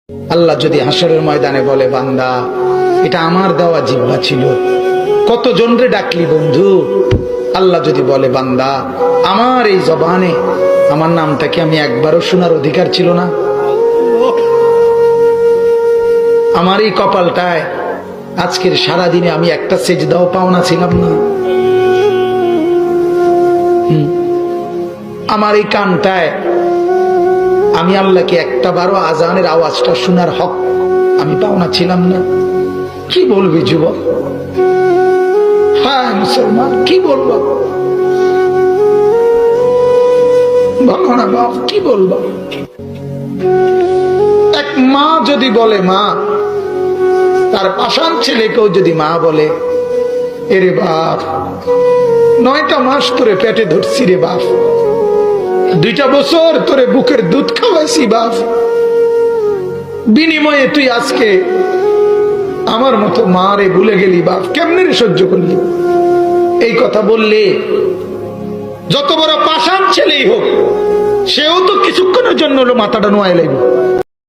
আল্লাহ যদি হাসরের ময়দানে বলে, বান্দা এটা আমার দেওয়া জিহ্বা ছিল, কতজন রে ডাকলি বন্ধু। আল্লাহ যদি বলে, বান্দা আমার এই জবানে আমার নামটা কি আমি একবারও শোনার অধিকার ছিল না? আমার এই কপালটায় আজকের সারাদিনে আমি একটা সেজদাও পাওনা ছিলাম না? আমার এই কানটায় আমি আল্লাহকে একটা বারো আজানের আওয়াজটা শোনার হক আমি পাওনা ছিলাম না? কি বলবি যুবক? হ্যাঁ মুসলমান, কি বলবো? বলো না বাপ, কি বলবো? এক মা যদি বলে, মা তার পাষাণ ছেলেকেও যদি মা বলে, এরে বাপ 9টা মাস তোরে পেটে ধরছি রে বাপ, 2টা বছর তোরে বুকের দুধ খাওয়াইছি বাপ, বিনিময়ে তুই আজকে আমার মতো মা রে ভুলে গেলি বাপ, কেমনে রে সহ্য করলি? এই কথা বললে যত বড় পাষাণ ছেলেই হোক, সেও তো কিছুক্ষণের জন্য হলো মাথাটা নোয়াই লাগবে।